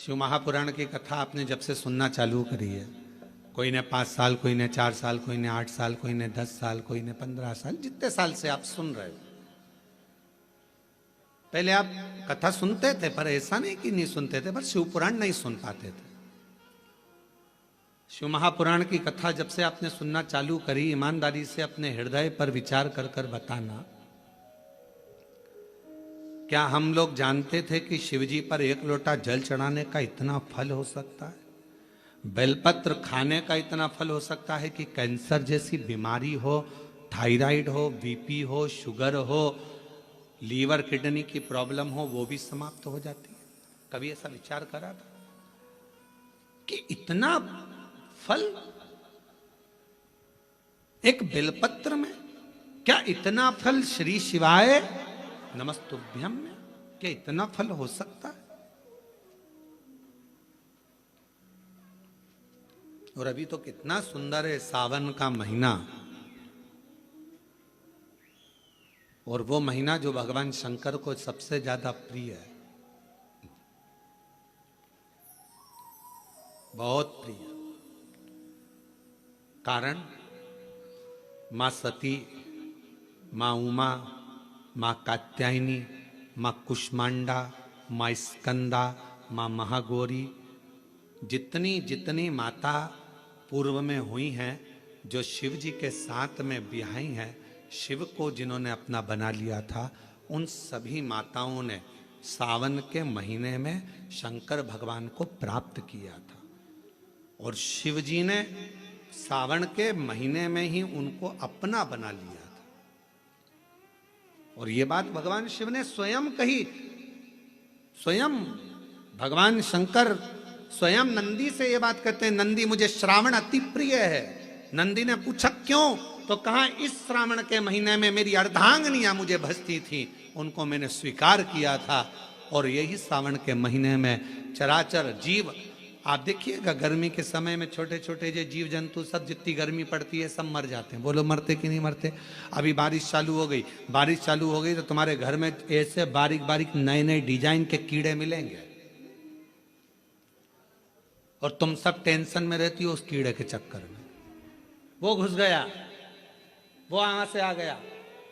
शिव महापुराण की कथा आपने जब से सुनना चालू करी है, कोई ने 5 साल, कोई ने 4 साल, कोई ने 8 साल, कोई ने 10 साल, कोई ने 15 साल, जितने साल से आप सुन रहे हो। पहले आप कथा सुनते थे, पर ऐसा नहीं कि नहीं सुनते थे, पर शिव पुराण नहीं सुन पाते थे। शिव महापुराण की कथा जब से आपने सुनना चालू करी, ईमानदारी से अपने हृदय पर विचार कर कर बताना, क्या हम लोग जानते थे कि शिवजी पर 1 लोटा जल चढ़ाने का इतना फल हो सकता है? बेलपत्र खाने का इतना फल हो सकता है कि कैंसर जैसी बीमारी हो, थायराइड हो, बीपी हो, शुगर हो, लीवर किडनी की प्रॉब्लम हो, वो भी समाप्त हो जाती है। कभी ऐसा विचार करा था कि इतना फल एक बेलपत्र में? क्या इतना फल श्री शिवाय नमस्तुभ्यम में, क्या इतना फल हो सकता है? और अभी तो कितना सुंदर है सावन का महीना, और वो महीना जो भगवान शंकर को सबसे ज्यादा प्रिय है, बहुत प्रिय। कारण मां सती, मां उमा, मां कात्यायनी, मां कुष्मांडा, मां स्कंदा, मां महागौरी, जितनी जितनी माता पूर्व में हुई हैं, जो शिव जी के साथ में ब्याही हैं, शिव को जिन्होंने अपना बना लिया था, उन सभी माताओं ने सावन के महीने में शंकर भगवान को प्राप्त किया था। और शिव जी ने सावन के महीने में ही उनको अपना बना लिया था। और ये बात भगवान शिव ने स्वयं कही। स्वयं भगवान शंकर स्वयं नंदी से ये बात कहते हैं, नंदी मुझे श्रावण अति प्रिय है। नंदी ने पूछा क्यों? तो कहा इस श्रावण के महीने में मेरी अर्धांगिनियां मुझे भजती थी, उनको मैंने स्वीकार किया था। और यही सावन के महीने में चराचर जीव, आप देखिएगा गर्मी के समय में छोटे छोटे जो जीव जंतु सब, जितनी गर्मी पड़ती है सब मर जाते हैं। बोलो मरते कि नहीं मरते? अभी बारिश चालू हो गई, बारिश चालू हो गई तो तुम्हारे घर में ऐसे बारीक बारीक नए नए डिजाइन के कीड़े मिलेंगे, और तुम सब टेंशन में रहती हो उस कीड़े के चक्कर में। वो घुस गया, वो वहां से आ गया,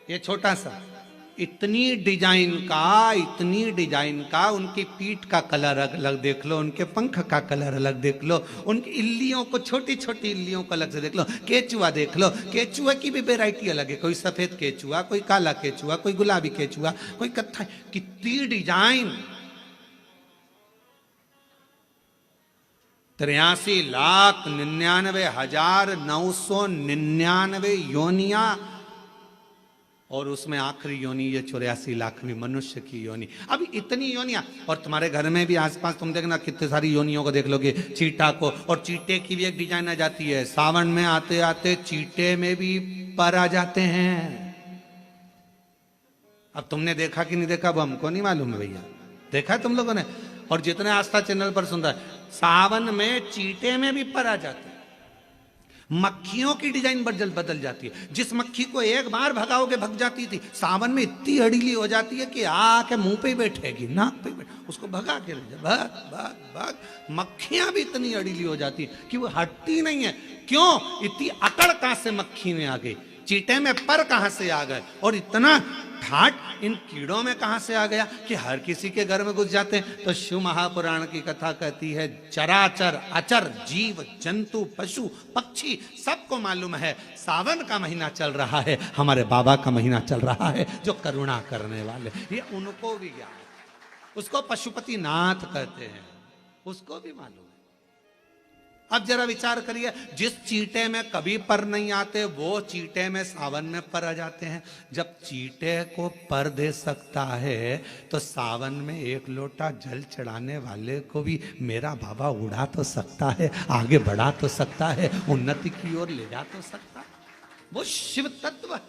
ये छोटा सा, इतनी डिजाइन का, उनकी पीठ का कलर अलग देख लो, उनके पंख का कलर अलग देख लो, उनकी इल्लियों को, छोटी छोटी इल्लियों को अलग से देख लो। केचुआ देख लो, केचुआ की भी वैरायटी अलग है, कोई सफेद केचुआ, कोई काला केचुआ, कोई गुलाबी केचुआ, कोई कत्था, कितनी डिजाइन। 83,99,999 योनिया, और उसमें आखिरी योनि ये 84,00,000वीं मनुष्य की योनि। अब इतनी योनियां, और तुम्हारे घर में भी आसपास तुम देखना कितनी सारी योनियों को देख लोगे, चीटा को, और चीटे की भी एक डिजाइन आ जाती है। सावन में आते आते चीटे में भी पर आ जाते हैं। अब तुमने देखा कि नहीं देखा वो हमको नहीं मालूम है भैया, देखा तुम लोगों ने? और जितने आस्था चैनल पर सुन रहा है, सावन में चीटे में भी पर आ जाते हैं। मक्खियों की डिजाइन बदल जाती है। जिस मक्खी को एक बार भगाओगे भग जाती थी, सावन में इतनी अड़ीली हो जाती है कि आके मुंह पे बैठेगी, नाक पे बैठे, उसको भगा के ले जाए, भाग भाग भाग। मक्खियां भी इतनी अड़ीली हो जाती है कि वो हटती नहीं है। क्यों? इतनी अकड़ कहां से मक्खी में आ गई, चीटे में पर कहां से आ गए, और इतना ठाट इन कीड़ों में कहां से आ गया कि हर किसी के घर में घुस जाते हैं। तो शिव महापुराण की कथा कहती है, चराचर अचर जीव जंतु पशु पक्षी सबको मालूम है सावन का महीना चल रहा है, हमारे बाबा का महीना चल रहा है, जो करुणा करने वाले, ये उनको भी ज्ञान है। उसको पशुपति नाथ कहते हैं, उसको भी मालूम है। अब जरा विचार करिए, जिस चीटे में कभी पर नहीं आते, वो चीटे में सावन में पर आ जाते हैं। जब चीटे को पर दे सकता है, तो सावन में 1 लोटा जल चढ़ाने वाले को भी मेरा बाबा उड़ा तो सकता है, आगे बढ़ा तो सकता है, उन्नति की ओर ले जा तो सकता है। वो शिव तत्व है।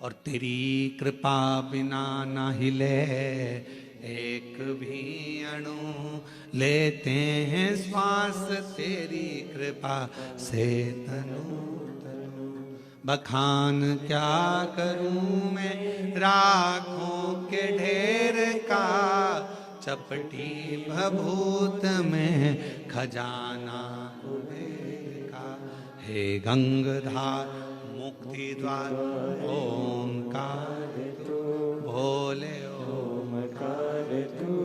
और तेरी कृपा बिना ना हिले एक भी अणु, लेते हैं श्वास तेरी कृपा से तनु तनु। बखान क्या करूं मैं राखों के ढेर का, चपटी भभूत में खजाना कुबेर का। हे गंगाधार मुक्ति द्वार ओंकार तू, भोले ओंकार तू,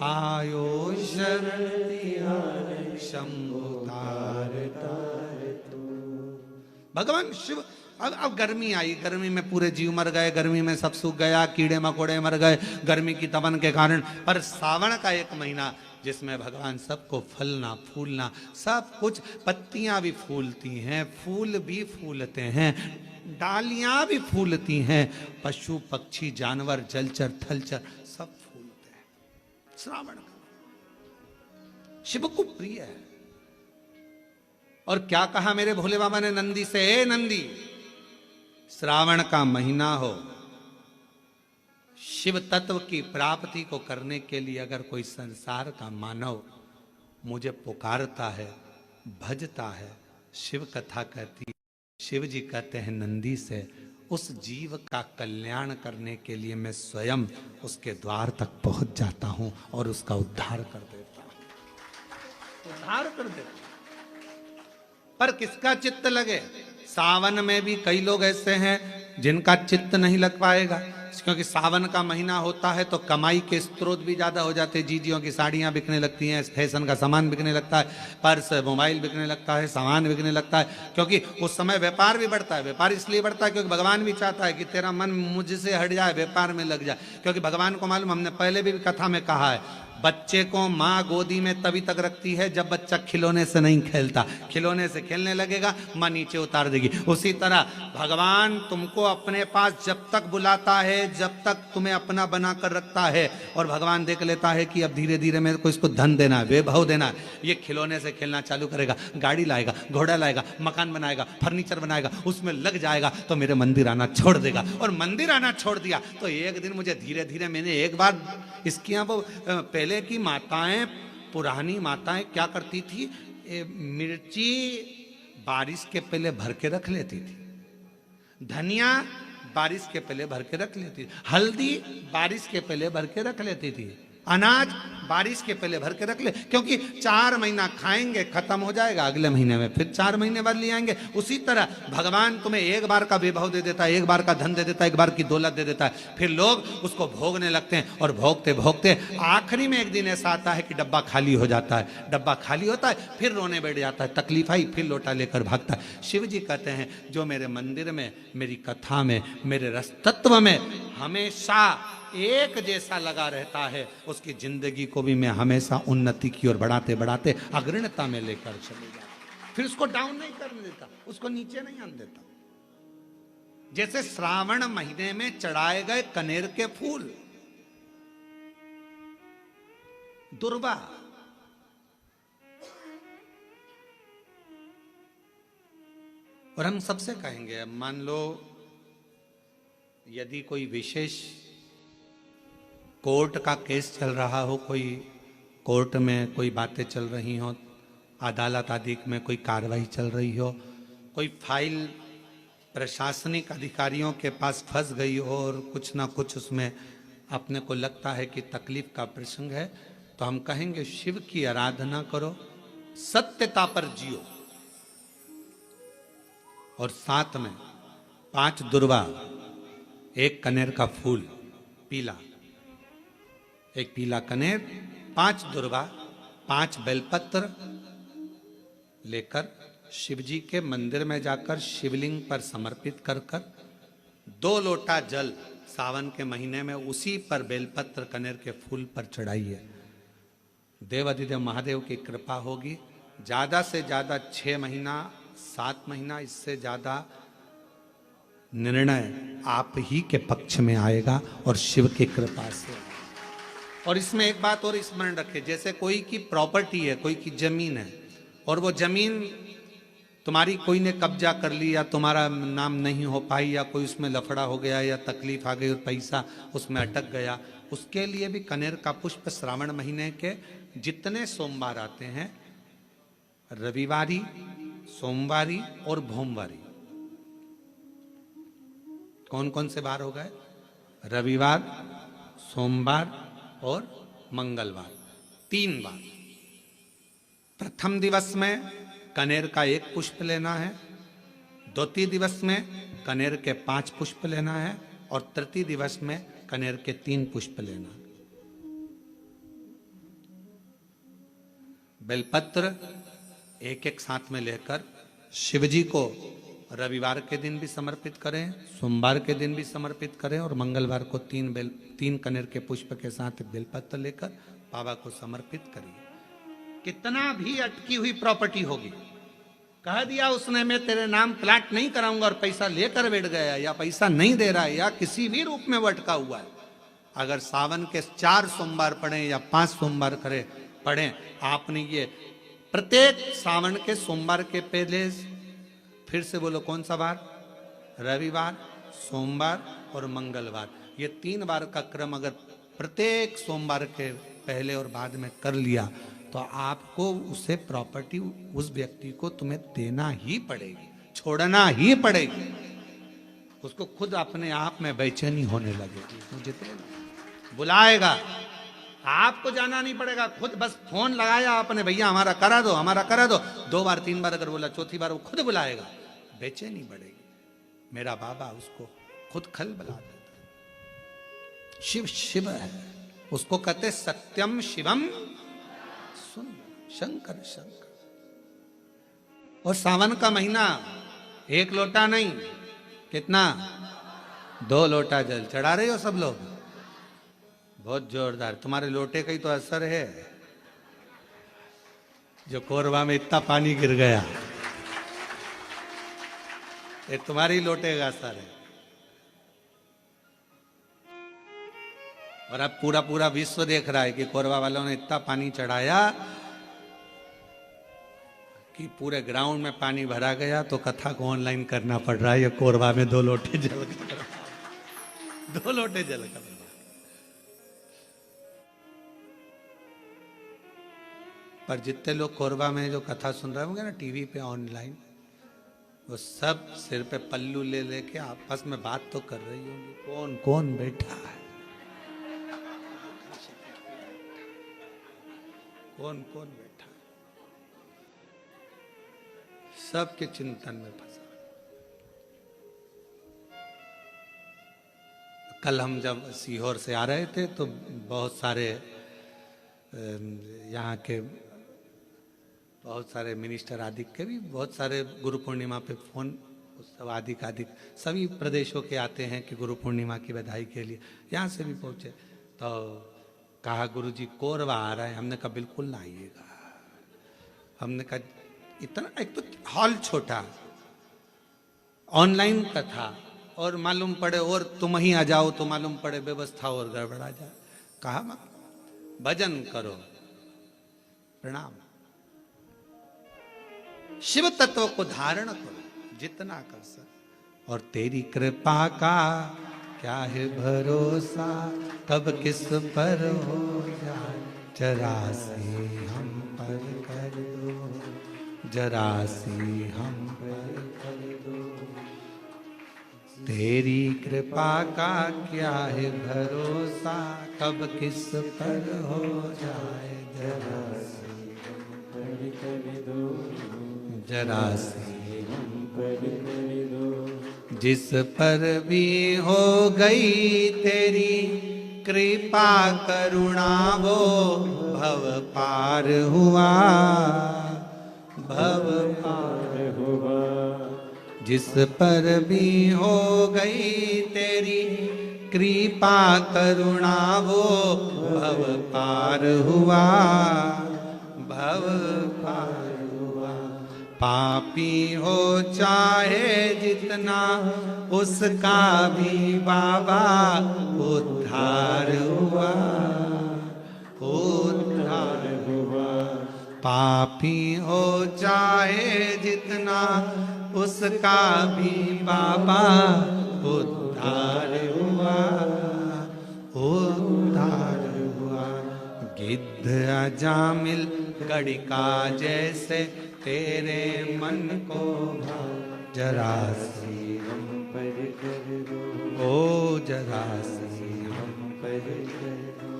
आयो शरण शंभु तार तू। भगवान शिव, अब गर्मी आई, गर्मी में पूरे जीव मर गए, गर्मी में सब सूख गया, कीड़े मकोड़े मर गए गर्मी की तपन के कारण। पर सावन का एक महीना जिसमें भगवान सबको फलना फूलना सब कुछ, पत्तियां भी फूलती हैं, फूल भी फूलते हैं, डालियां भी फूलती हैं, पशु पक्षी जानवर जलचर थलचर सब फूलते हैं। श्रावण शिव को प्रिय है। और क्या कहा मेरे भोले बाबा ने नंदी से, हे नंदी, श्रावण का महीना हो, शिव तत्व की प्राप्ति को करने के लिए अगर कोई संसार का मानव मुझे पुकारता है, भजता है, शिव कथा कहती है, शिव जी कहते हैं नंदी से, उस जीव का कल्याण करने के लिए मैं स्वयं उसके द्वार तक पहुंच जाता हूं और उसका उद्धार कर देता हूं, उद्धार कर देता हूं। पर किसका चित्त लगे? सावन में भी कई लोग ऐसे हैं जिनका चित्त नहीं लग पाएगा, क्योंकि सावन का महीना होता है तो कमाई के स्रोत भी ज्यादा हो जाते हैं। जीजियों की साड़ियां बिकने लगती हैं, फैशन का सामान बिकने लगता है, पर्स मोबाइल बिकने लगता है, सामान बिकने लगता है, क्योंकि उस समय व्यापार भी बढ़ता है। व्यापार इसलिए बढ़ता है क्योंकि भगवान भी चाहता है कि तेरा मन मुझसे हट जाए, व्यापार में लग जाए। क्योंकि भगवान को मालूम, हमने पहले भी कथा में कहा है, बच्चे को माँ गोदी में तभी तक रखती है जब बच्चा खिलौने से नहीं खेलता। खिलौने से खेलने लगेगा माँ नीचे उतार देगी। उसी तरह भगवान तुमको अपने पास जब तक बुलाता है, जब तक तुम्हें अपना बनाकर रखता है, और भगवान देख लेता है कि अब धीरे धीरे मेरे को इसको धन देना है, वैभव देना है, ये खिलौने से खेलना चालू करेगा, गाड़ी लाएगा, घोड़ा लाएगा, मकान बनाएगा, फर्नीचर बनाएगा, उसमें लग जाएगा तो मेरे मंदिर आना छोड़ देगा। और मंदिर आना छोड़ दिया तो एक दिन मुझे धीरे धीरे, मैंने एक बार इसकी यहाँ वो पहले की माताएं, पुरानी माताएं क्या करती थी, मिर्ची बारिश के पहले भर के रख लेती थी, धनिया बारिश के पहले भर के रख लेती थी, हल्दी बारिश के पहले भर के रख लेती थी, अनाज बारिश के पहले भर के रख ले, क्योंकि 4 महीना खाएंगे, खत्म हो जाएगा, अगले महीने में फिर 4 महीने बाद ले आएंगे। उसी तरह भगवान तुम्हें एक बार का वैभव दे देता है, एक बार का धन दे देता है, एक बार की दौलत दे देता है, फिर लोग उसको भोगने लगते हैं, और भोगते भोगते आखिरी में एक दिन ऐसा आता है कि डब्बा खाली हो जाता है। डब्बा खाली होता है, फिर रोने बैठ जाता है, तकलीफ आई, फिर लोटा लेकर भागता है। शिव जी कहते हैं जो मेरे मंदिर में, मेरी कथा में, मेरे रस तत्व में हमेशा एक जैसा लगा रहता है, उसकी जिंदगी को भी मैं हमेशा उन्नति की ओर बढ़ाते बढ़ाते अग्रणता में लेकर चले जाता, फिर उसको डाउन नहीं करने देता, उसको नीचे नहीं आने देता। जैसे श्रावण महीने में चढ़ाए गए कनेर के फूल, दुर्वा, और हम सबसे कहेंगे, मान लो यदि कोई विशेष कोर्ट का केस चल रहा हो, कोई कोर्ट में कोई बातें चल रही हो, अदालत आदि में कोई कार्रवाई चल रही हो, कोई फाइल प्रशासनिक अधिकारियों के पास फंस गई हो और कुछ ना कुछ उसमें अपने को लगता है कि तकलीफ का प्रसंग है, तो हम कहेंगे शिव की आराधना करो, सत्यता पर जियो, और साथ में 5 दुर्वा, 1 कनेर का फूल पीला, 1 पीला कनेर, 5 दुर्वा, 5 बेलपत्र लेकर शिव जी के मंदिर में जाकर शिवलिंग पर समर्पित कर 2 लोटा जल सावन के महीने में उसी पर बेलपत्र कनेर के फूल पर चढ़ाइए। देवाधिदेव महादेव की कृपा होगी। ज्यादा से ज्यादा 6 महीना 7 महीना, इससे ज्यादा निर्णय आप ही के पक्ष में आएगा और शिव की कृपा से। और इसमें एक बात और स्मरण रखें, जैसे कोई की प्रॉपर्टी है, कोई की जमीन है, और वो जमीन तुम्हारी कोई ने कब्जा कर ली, या तुम्हारा नाम नहीं हो पाई, या कोई उसमें लफड़ा हो गया, या तकलीफ आ गई और पैसा उसमें अटक गया, उसके लिए भी कनेर का पुष्प श्रावण महीने के जितने सोमवार आते हैं, रविवारी, सोमवारी और भोमवारी, कौन कौन से बार हो गए? रविवार, सोमवार और मंगलवार, 3 बार। प्रथम दिवस में कनेर का 1 पुष्प लेना है, द्वितीय दिवस में कनेर के 5 पुष्प लेना है और तृतीय दिवस में कनेर के 3 पुष्प लेना है। बेलपत्र एक एक साथ में लेकर शिव जी को रविवार के दिन भी समर्पित करें, सोमवार के दिन भी समर्पित करें और मंगलवार को 3 कनेर के पुष्प के साथ बेलपत्र लेकर बाबा को समर्पित करिए। कितना भी अटकी हुई प्रॉपर्टी होगी, कह दिया उसने मैं तेरे नाम प्लाट नहीं कराऊंगा और पैसा लेकर बैठ गया या पैसा नहीं दे रहा है या किसी भी रूप में वो अटका हुआ है, अगर सावन के 4 सोमवार पढ़े या 5 सोमवार पढ़ें, आपने ये प्रत्येक सावन के सोमवार के पहले, फिर से बोलो कौन सा बार, रविवार, सोमवार और मंगलवार, ये 3 बार का क्रम अगर प्रत्येक सोमवार के पहले और बाद में कर लिया तो आपको उसे प्रॉपर्टी उस व्यक्ति को तुम्हें देना ही पड़ेगी, छोड़ना ही पड़ेगी। उसको खुद अपने आप में बेचैनी होने लगेगी, मुझे बुलाएगा, आपको जाना नहीं पड़ेगा, खुद बस फोन लगाया आपने, भैया हमारा करा दो, हमारा करा दो, 2 बार 3 बार अगर बोला, चौथी बार वो खुद बुलाएगा, बेचैनी बढ़ेगी। मेरा बाबा उसको खुद खल बुला देता। शिव शिव है, उसको कहते सत्यम शिवम सुंदर, शंकर शंकर। और सावन का महीना 1 लोटा नहीं, कितना, 2 लोटा जल चढ़ा रहे हो सब लोग, बहुत जोरदार। तुम्हारे लोटे का ही तो असर है, जो कोरबा में इतना पानी गिर गया, ये तुम्हारी लोटे का असर है। और अब पूरा पूरा विश्व देख रहा है कि कोरबा वालों ने इतना पानी चढ़ाया कि पूरे ग्राउंड में पानी भरा गया, तो कथा को ऑनलाइन करना पड़ रहा है, ये कोरबा में 2 लोटे जल कर, 2 लोटे जल कर। पर जितने लोग कोरबा में जो कथा सुन रहे होंगे ना टीवी पे ऑनलाइन, वो सब सिर पे पल्लू ले लेके आपस में बात तो कर रही होंगी, कौन कौन बैठा है, कौन कौन बैठा है, सबके चिंतन में फंसा। कल हम जब सीहोर से आ रहे थे तो बहुत सारे यहाँ के बहुत सारे मिनिस्टर आदि के भी बहुत सारे गुरु पूर्णिमा पे फोन उत्सव आदि सभी प्रदेशों के आते हैं कि गुरु पूर्णिमा की बधाई के लिए, यहाँ से भी पहुँचे। तो कहा गुरुजी कोरबा आ रहा है, हमने कहा बिल्कुल ना आइएगा। हमने कहा इतना, एक तो हॉल छोटा, ऑनलाइन कथा, और मालूम पड़े और तुम ही आ जाओ तो मालूम पड़े व्यवस्था और गड़बड़ा जाए। कहा भजन करो, प्रणाम, शिव तत्व को धारण करो जितना कर सक, और तेरी कृपा का क्या है भरोसा, कब किस पर हो जाए, जरा से हम पर कर दो, जरा से हम पर कर दो, तेरी कृपा का क्या है भरोसा, कब किस पर हो जाए, जरा से हम पर कर दो, जरा से हम पर कर दो। जिस पर भी हो गई तेरी कृपा करुणा, वो भव पार हुआ, भव पार हुआ। जिस पर भी हो गई तेरी कृपा करुणा, वो भव पार हुआ, भव पार हुआ। पापी हो चाहे जितना, उसका भी बाबा उद्धार हुआ, उद्धार हुआ। पापी हो चाहे जितना, उसका भी बाबा उद्धार हुआ, उद्धार हुआ। गिद्ध अजामिल गड़िका जैसे तेरे मन को भाव, जरा सी हम पर कर दो, ओ जरा सी हम पर कर दो।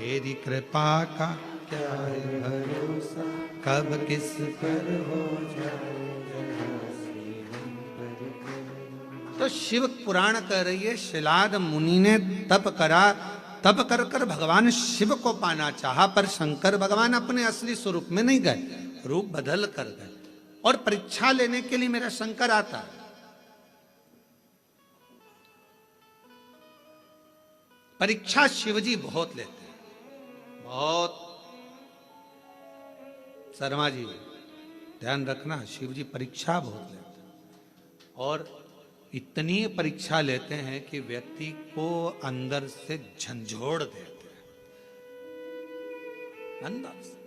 तेरी कृपा का क्या है भरोसा, कब किस पर हो जाए जहाँ से हम पर करें। तो शिव पुराण कह रही है, शिलाद मुनि ने तप करा, तप कर कर भगवान शिव को पाना चाहा, पर शंकर भगवान अपने असली स्वरूप में नहीं गए, रूप बदल कर गए। और परीक्षा लेने के लिए मेरा शंकर आता है। परीक्षा शिवजी बहुत लेते हैं, बहुत। शर्मा जी ध्यान रखना, शिवजी परीक्षा बहुत लेते हैं, और इतनी परीक्षा लेते हैं कि व्यक्ति को अंदर से झंझोड़ देते हैं, अंदर से।